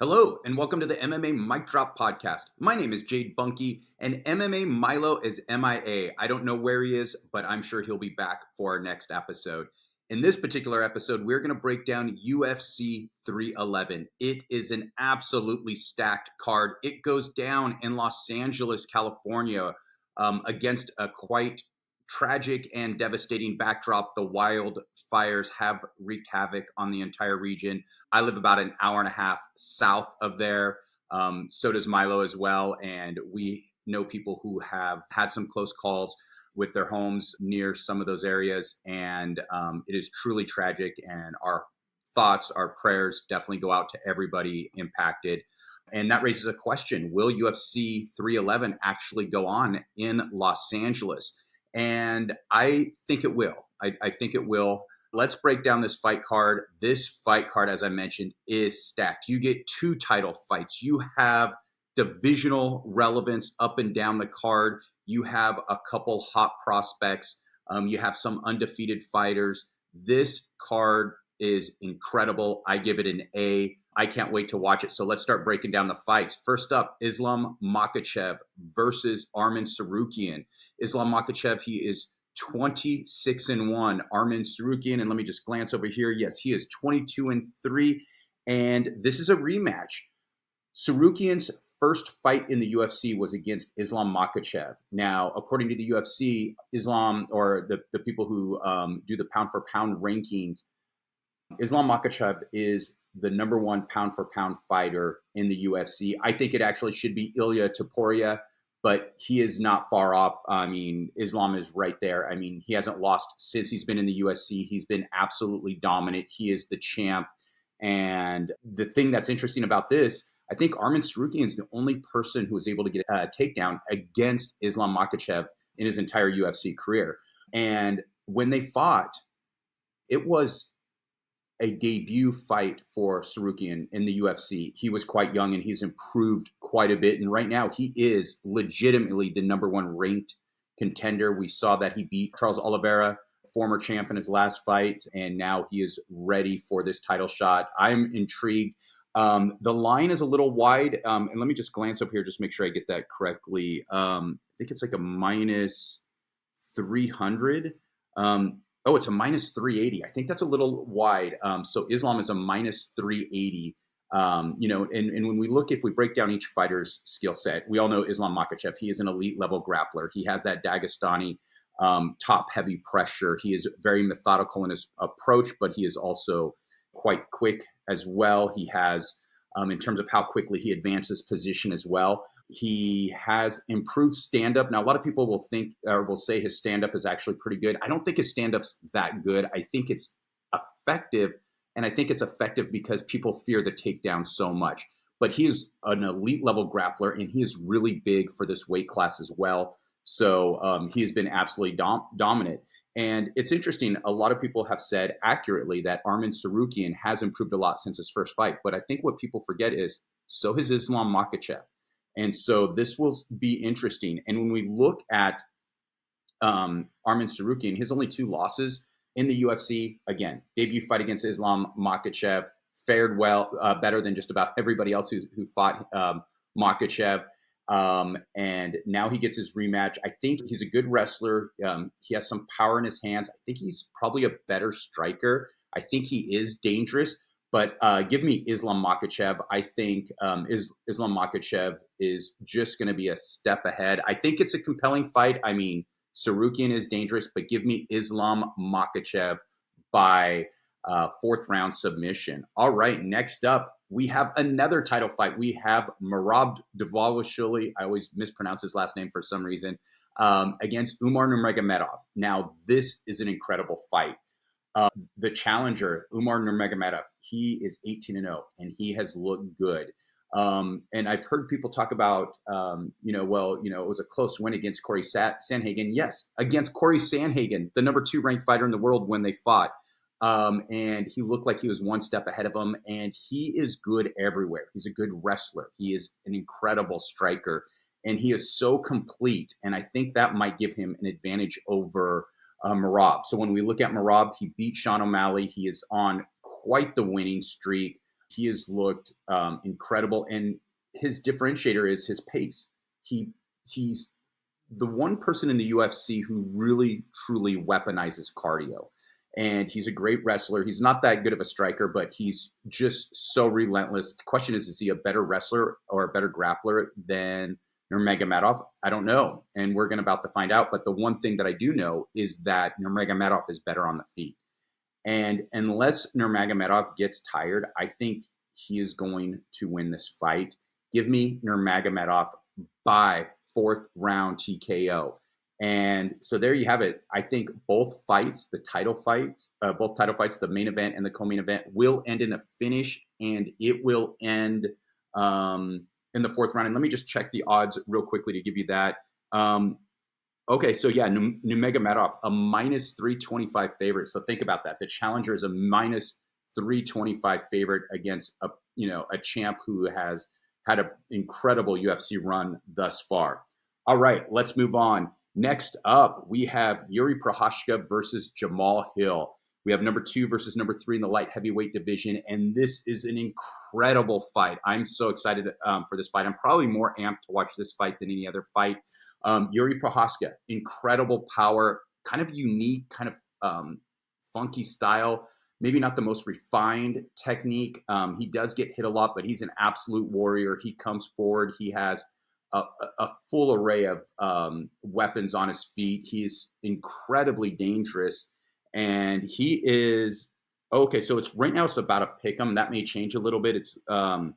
Hello, and welcome to the MMA Mic Drop Podcast. My name is Jade Bunky, and MMA Milo is MIA. I don't know where he is, but I'm sure he'll be back for our next episode. In this particular episode, we're going to break down UFC 311. It is an absolutely stacked card. It goes down in Los Angeles, California, against a quite tragic and devastating backdrop. The wildfires have wreaked havoc on the entire region. I live about an hour and a half south of there. So does Milo as well. And we know people who have had some close calls with their homes near some of those areas. And it is truly tragic. And our thoughts, our prayers definitely go out to everybody impacted. And that raises a question. Will UFC 311 actually go on in Los Angeles? And I think it will. I think it will. Let's break down this fight card. This fight card, as I mentioned, is stacked. You get two title fights. You have divisional relevance up and down the card. You have a couple hot prospects. You have some undefeated fighters. This card is incredible. I give it an A. I can't wait to watch it. So let's start breaking down the fights. First up, Islam Makhachev versus Arman Tsarukyan. Islam Makhachev, he is 26-1. Arman Tsarukyan, and let me just glance over here. Yes, he is 22-3, and this is a rematch. Tsarukyan's first fight in the UFC was against Islam Makhachev. Now, according to the UFC, Islam, or the people who do the pound-for-pound rankings, Islam Makhachev is the number one pound-for-pound fighter in the UFC. I think it actually should be Ilya Topuria, but he is not far off. I mean, Islam is right there. I mean, he hasn't lost since he's been in the UFC. He's been absolutely dominant. He is the champ. And the thing that's interesting about this, I think Arman Tsarukyan is the only person who was able to get a takedown against Islam Makhachev in his entire UFC career. And when they fought, it was a debut fight for Tsarukyan in the UFC. He was quite young and he's improved quite a bit. And right now he is legitimately the number one ranked contender. We saw that he beat Charles Oliveira, former champ, in his last fight. And now he is ready for this title shot. I'm intrigued. The line is a little wide. And let me just glance up here, just make sure I get that correctly. I think it's like a minus 300. Oh, it's a minus 380. I think that's a little wide. So Islam is a minus 380. And when we look, if we break down each fighter's skill set, we all know Islam Makhachev. He is an elite level grappler. He has that Dagestani top heavy pressure. He is very methodical in his approach, but he is also quite quick as well. He has, in terms of how quickly he advances position as well. He has improved stand-up. Now, a lot of people will think or will say his stand-up is actually pretty good. I don't think his stand-up's that good. I think it's effective, and I think it's effective because people fear the takedown so much. But he is an elite-level grappler, and he is really big for this weight class as well. So he has been absolutely dominant. And it's interesting, a lot of people have said accurately that Arman Tsarukyan has improved a lot since his first fight. But I think what people forget is so has Islam Makhachev. And so this will be interesting. And when we look at Arman Tsarukyan, his only two losses in the UFC, again, debut fight against Islam Makhachev, fared well, better than just about everybody else who fought Makhachev. And now he gets his rematch. I think he's a good wrestler. He has some power in his hands. I think he's probably a better striker. I think he is dangerous. But give me Islam Makhachev. I think Islam Makhachev is just going to be a step ahead. I think it's a compelling fight. I mean, Tsarukyan is dangerous, but give me Islam Makhachev by fourth round submission. All right, next up, we have another title fight. We have Merab Dvalishvili. I always mispronounce his last name for some reason, against Umar Nurmagomedov. Now, this is an incredible fight. The challenger, Umar Nurmagomedov, he is 18-0, and he has looked good. And I've heard people talk about, it was a close win against Corey Sandhagen. Yes, against Corey Sandhagen, the number 2 ranked fighter in the world when they fought. And he looked like he was one step ahead of him, and he is good everywhere. He's a good wrestler. He is an incredible striker, and he is so complete. And I think that might give him an advantage over Merab. So when we look at Merab, he beat Sean O'Malley. He is on quite the winning streak. He has looked incredible, and his differentiator is his pace. He's the one person in the UFC who really truly weaponizes cardio. And he's a great wrestler. He's not that good of a striker, but he's just so relentless. The question is he a better wrestler or a better grappler than Nurmagomedov? I don't know. And we're about to find out. But the one thing that I do know is that Nurmagomedov is better on the feet. And unless Nurmagomedov gets tired, I think he is going to win this fight. Give me Nurmagomedov by fourth round TKO. And so there you have it. I think both fights, the title fights, the main event and the co-main event, will end in a finish, and it will end in the fourth round. And let me just check the odds real quickly to give you that. Okay, so yeah, Nurmagomedov, a minus 325 favorite. So think about that. The challenger is a minus 325 favorite against a champ who has had an incredible UFC run thus far. All right, let's move on. Next up, we have Jiri Prochazka versus Jamahal Hill. We have number 2 versus number 3 in the light heavyweight division, and this is an incredible fight. I'm so excited for this fight. I'm probably more amped to watch this fight than any other fight. Jiri Prochazka, incredible power, kind of unique, kind of funky style. Maybe not the most refined technique. He does get hit a lot, but he's an absolute warrior. He comes forward. He has a full array of weapons on his feet. He is incredibly dangerous, and he is okay. So it's right now. It's about a pick 'em. That may change a little bit. It's on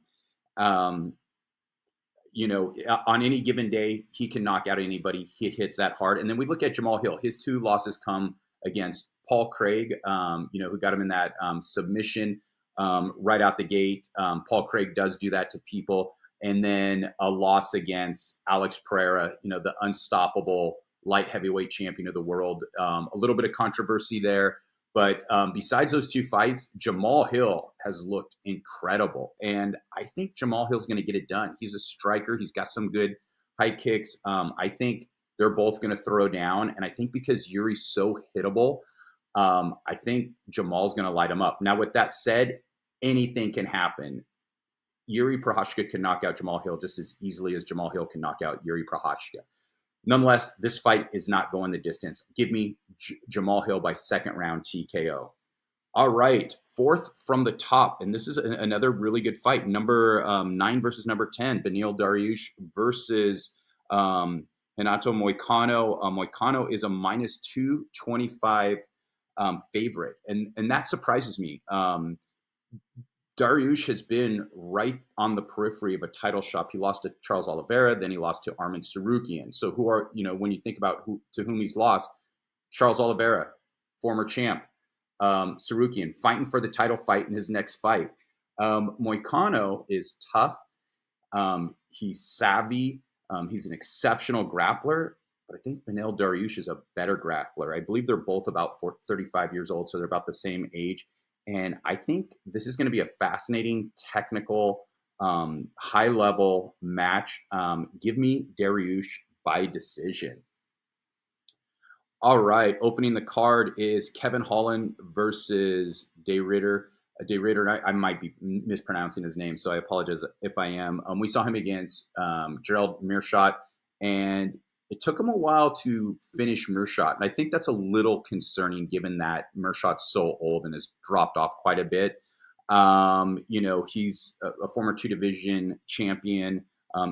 any given day, he can knock out anybody. He hits that hard. And then we look at Jamahal Hill. His 2 losses come against Paul Craig, who got him in that submission right out the gate. Paul Craig does do that to people. And then a loss against Alex Pereira, the unstoppable light heavyweight champion of the world. A little bit of controversy there. But besides those 2 fights, Jamahal Hill has looked incredible. And I think Jamahal Hill's going to get it done. He's a striker. He's got some good high kicks. I think they're both going to throw down. And I think because Yuri's so hittable, I think Jamal's going to light him up. Now, with that said, anything can happen. Jiri Prochazka can knock out Jamahal Hill just as easily as Jamahal Hill can knock out Jiri Prochazka. Nonetheless, this fight is not going the distance. Give me Jamahal Hill by second round TKO. All right, 4th from the top, and this is another really good fight. Number 9 versus number 10, Beneil Dariush versus Renato Moicano. Moicano is a minus 225 favorite, and that surprises me. Dariush has been right on the periphery of a title shot. He lost to Charles Oliveira, then he lost to Arman Tsarukyan. So who are, when you think about to whom he's lost, Charles Oliveira, former champ, Tsarukyan, fighting for the title fight in his next fight. Moicano is tough. He's savvy. He's an exceptional grappler, but I think Beneil Dariush is a better grappler. I believe they're both about 35 years old, so they're about the same age. And I think this is going to be a fascinating, technical, high-level match. Give me Dariush by decision. All right, opening the card is Kevin Holland versus De Ridder. De Ridder, I might be mispronouncing his name, so I apologize if I am. We saw him against Gerald Meerschaert, and it took him a while to finish Meerschaert. And I think that's a little concerning given that Meerschaert's so old and has dropped off quite a bit. He's a former 2-division champion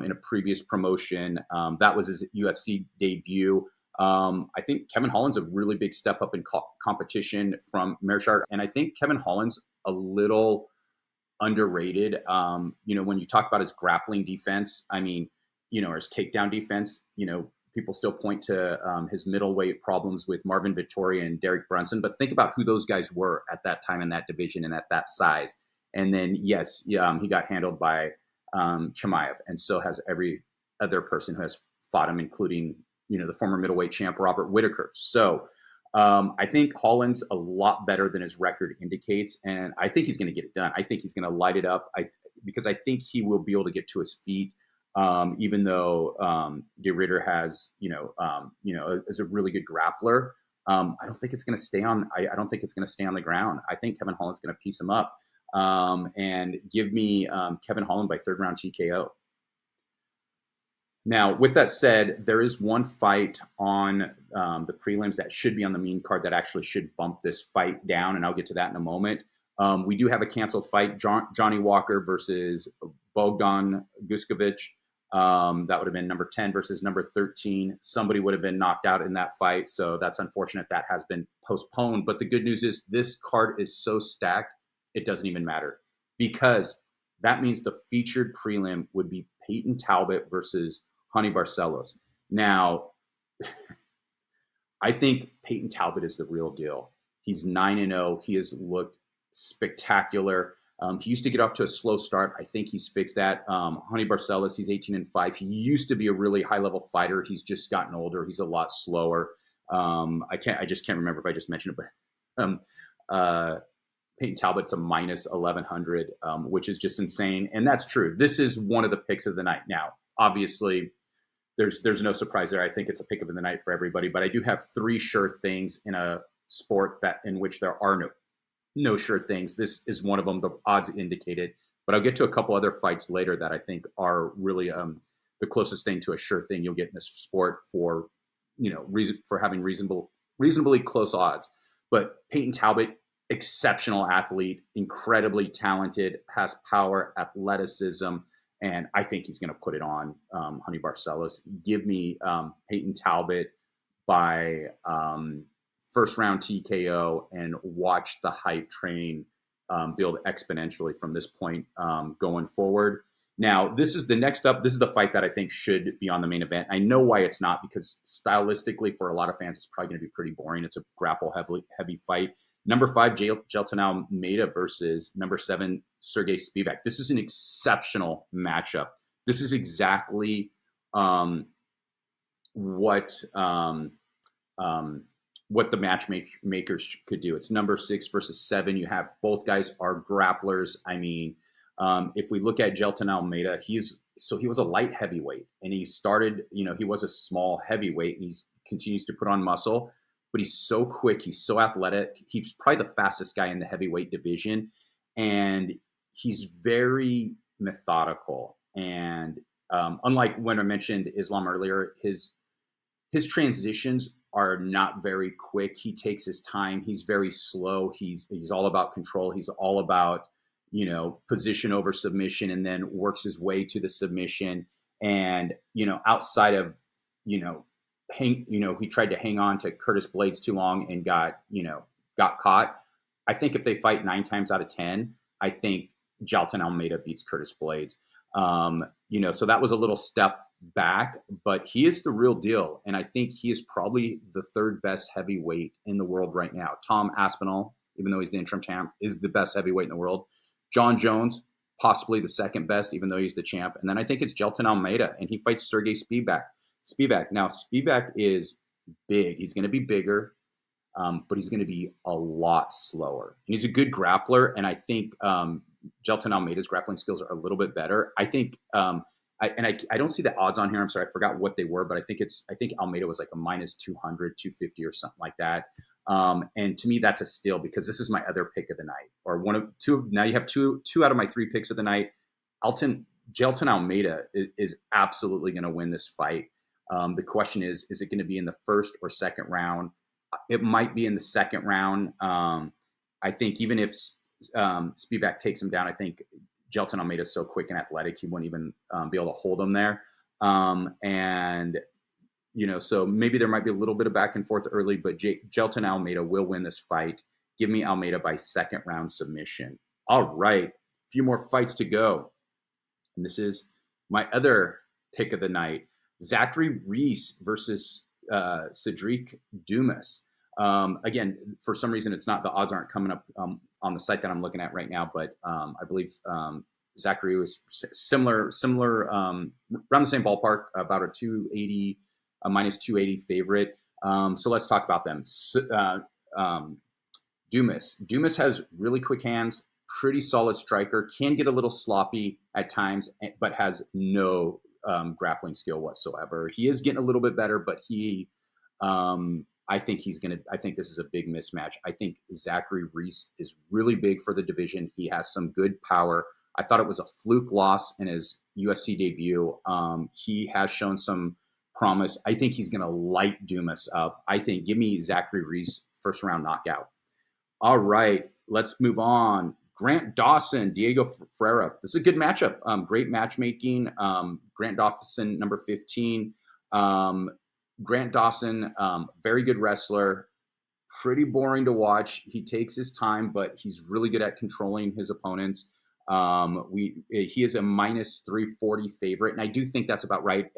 in a previous promotion. That was his UFC debut. I think Kevin Holland's a really big step up in competition from Meerschaert. And I think Kevin Holland's a little underrated. When you talk about his grappling defense, or his takedown defense, people still point to his middleweight problems with Marvin Vettori and Derek Brunson. But think about who those guys were at that time in that division and at that size. And then, he got handled by Chimaev, and so has every other person who has fought him, including, the former middleweight champ, Robert Whittaker. So I think Holland's a lot better than his record indicates, and I think he's going to get it done. I think he's going to light it up because I think he will be able to get to his feet. Even though De Ridder has, is a really good grappler, I don't think it's going to stay on. I don't think it's going to stay on the ground. I think Kevin Holland's going to piece him up. and give me Kevin Holland by third round TKO. Now, with that said, there is one fight on the prelims that should be on the main card that actually should bump this fight down, and I'll get to that in a moment. We do have a canceled fight, Johnny Walker versus Bogdan Guskovic. That would have been number 10 versus number 13. Somebody would have been knocked out in that fight, so that's unfortunate. That has been postponed. But the good news is this card is so stacked, it doesn't even matter, because that means the featured prelim would be Payton Talbott versus Honey Barcelos. Now, I think Payton Talbott is the real deal. He's 9-0. He has looked spectacular. He used to get off to a slow start. I think he's fixed that. Honey Barcelos, he's 18-5. He used to be a really high-level fighter. He's just gotten older. He's a lot slower. I just can't remember if I just mentioned it, but Payton Talbott's a minus 1100, which is just insane. And that's true. This is one of the picks of the night. Now, obviously, there's no surprise there. I think it's a pick of the night for everybody, but I do have three sure things in a sport that in which there are no sure things. This is one of them. The odds indicated, but I'll get to a couple other fights later that I think are really the closest thing to a sure thing you'll get in this sport for for having reasonably close odds. But Payton Talbott, exceptional athlete, incredibly talented, has power, athleticism. And I think he's going to put it on Honey Barcelos. Give me Payton Talbott by first round TKO and watch the hype train build exponentially from this point going forward. Now, this is the next up. This is the fight that I think should be on the main event. I know why it's not, because stylistically for a lot of fans, it's probably going to be pretty boring. It's a grapple heavy fight. Number 5, Jailton Almeida versus number 7, Serghei Spivac. This is an exceptional matchup. This is exactly what the matchmakers could do. It's number 6 versus 7. You have both guys are grapplers. I mean, if we look at Jailton Almeida, he was a light heavyweight, and he started, he was a small heavyweight, and he continues to put on muscle. But he's so quick. He's so athletic. He's probably the fastest guy in the heavyweight division. And he's very methodical. And unlike when I mentioned Islam earlier, his transitions are not very quick. He takes his time. He's very slow. He's all about control. He's all about, position over submission, and then works his way to the submission. And, outside of, he tried to hang on to Curtis Blades too long and got caught. I think if they fight 9 times out of 10, I think Jailton Almeida beats Curtis Blades. So that was a little step back, but he is the real deal. And I think he is probably the 3rd best heavyweight in the world right now. Tom Aspinall, even though he's the interim champ, is the best heavyweight in the world. John Jones, possibly the 2nd best, even though he's the champ. And then I think it's Jailton Almeida, and he fights Serghei Spivac. Now, Spivac is big. He's going to be bigger, but he's going to be a lot slower. And he's a good grappler, and I think Jailton Almeida's grappling skills are a little bit better. I think, I don't see the odds on here. I'm sorry, I forgot what they were, but I think Almeida was like a minus 200, 250 or something like that. And to me, that's a steal, because this is my other pick of the night, or one of two. Now you have two out of my 3 picks of the night. Jailton Almeida is absolutely going to win this fight. The question is it going to be in the 1st or 2nd round? It might be in the 2nd round. I think even if Spivac takes him down, I think Jailton Almeida is so quick and athletic, he wouldn't even be able to hold him there. So maybe there might be a little bit of back and forth early, but Jailton Almeida will win this fight. Give me Almeida by 2nd round submission. All right, a few more fights to go. And this is my other pick of the night. Zachary Reese versus Sedriques Dumas. Again, for some reason, it's not, the odds aren't coming up on the site that I'm looking at right now, but I believe Zachary was similar, around the same ballpark, about a 280, a minus 280 favorite. So let's talk about them. Dumas has really quick hands, pretty solid striker, can get a little sloppy at times, but has no grappling skill whatsoever. He is getting a little bit better, but he I think I think this is a big mismatch. I think Zachary Reese is really big for the division. He has some good power. I thought it was a fluke loss in his UFC debut. He has shown some promise. I think he's going to light Dumas up. I think give me Zachary Reese first round knockout. All right, let's move on. Grant Dawson, Diego Ferreira. This is a good matchup. Great matchmaking. Grant Dawson, number 15. Grant Dawson, very good wrestler. Pretty boring to watch. He takes his time, but he's really good at controlling his opponents. He is a minus 340 favorite, and I do think that's about right.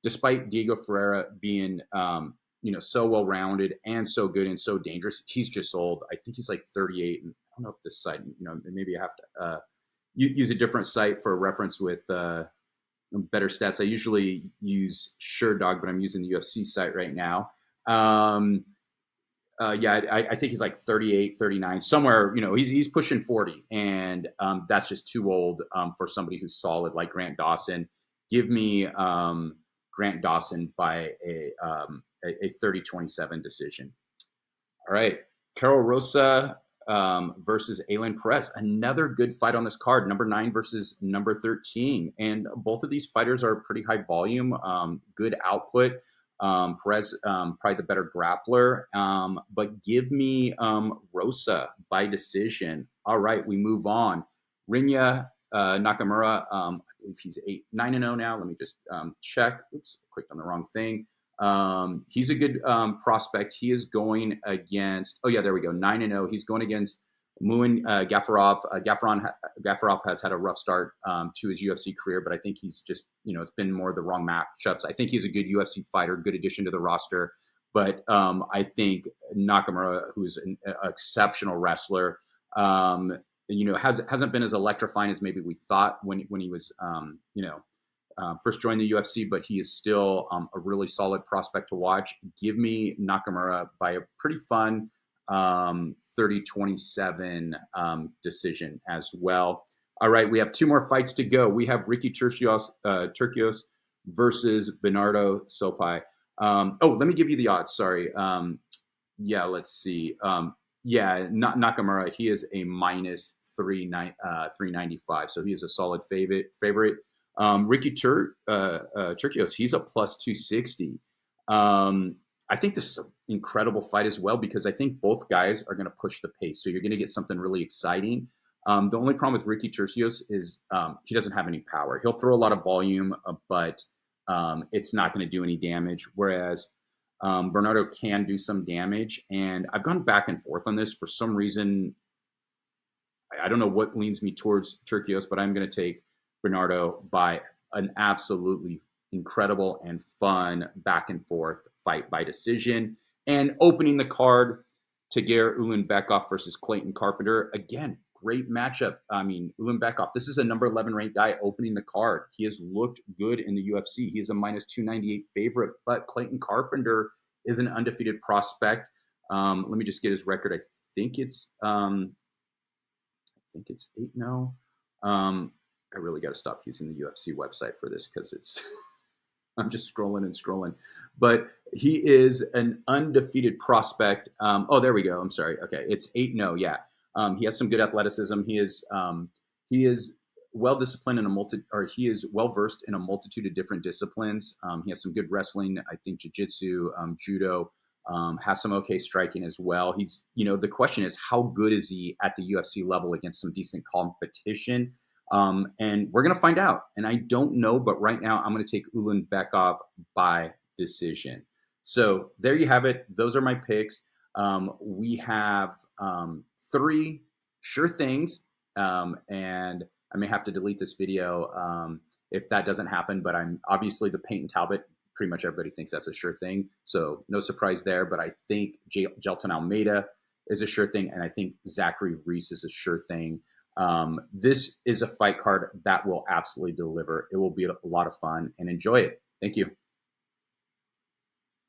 Despite Diego Ferreira being so well-rounded and so good and so dangerous, he's just old. I think he's like 38. And I don't know if this site, maybe I have to use a different site for a reference with better stats. I usually use SureDog, but I'm using the UFC site right now. I think he's like 38, 39, somewhere, he's pushing 40. And that's just too old for somebody who's solid like Grant Dawson. Give me Grant Dawson by a 30-27 decision. All right. Karol Rosa versus Aylin Perez. Another good fight on this card, number 9 versus number 13. And both of these fighters are pretty high volume, good output. Perez, probably the better grappler, but give me Rosa by decision. All right, we move on. Rinya Nakamura, I believe he's 9-0 now. Let me just check. Oops, clicked on the wrong thing. He's a good prospect. He is going against, there we go, 9-0. He's going against Muin Gafarov. Gafarov has had a rough start to his UFC career, but I think he's just, it's been more the wrong matchups. I think he's a good UFC fighter, good addition to the roster. But I think Nakamura, who's an exceptional wrestler, hasn't been as electrifying as maybe we thought when he was, first joined the UFC, but he is still a really solid prospect to watch. Give me Nakamura by a pretty fun 30-27 decision as well. All right, we have 2 more fights to go. We have Ricky Turcios versus Bernardo Sopai. Let me give you the odds. Sorry. Let's see. Nakamura, he is a minus 395, so he is a solid favorite. Ricky Turcios, he's a plus 260. I think this is an incredible fight as well because I think both guys are going to push the pace. So you're going to get something really exciting. The only problem with Ricky Turcios is he doesn't have any power. He'll throw a lot of volume, but it's not going to do any damage. Whereas Bernardo can do some damage. And I've gone back and forth on this for some reason. I don't know what leans me towards Turcios, but I'm going to take Bernardo by an absolutely incredible and fun back and forth fight by decision. And opening the card, Tagir Ulanbekov versus Clayton Carpenter. Again, great matchup. I mean, Ulanbekov, this is a number 11 ranked guy opening the card. He has looked good in the UFC. He is a minus 298 favorite, but Clayton Carpenter is an undefeated prospect. Let me just get his record. I think it's 8-0. I really got to stop using the UFC website for this because it's I'm just scrolling and scrolling. But he is an undefeated prospect. There we go. I'm sorry. Okay, it's 8-0. Yeah. He has some good athleticism. He is well disciplined he is well versed in a multitude of different disciplines. He has some good wrestling. I think jiu-jitsu, judo. Has some okay striking as well. He's, the question is how good is he at the UFC level against some decent competition? And we're going to find out. And I don't know, but right now I'm going to take Ulanbekov by decision. So there you have it. Those are my picks. We have 3 sure things. And I may have to delete this video if that doesn't happen, but I'm obviously the Payton Talbott. Pretty much everybody thinks that's a sure thing. So no surprise there, but I think Jailton Almeida is a sure thing. And I think Zachary Reese is a sure thing. This is a fight card that will absolutely deliver. It will be a lot of fun and enjoy it. Thank you.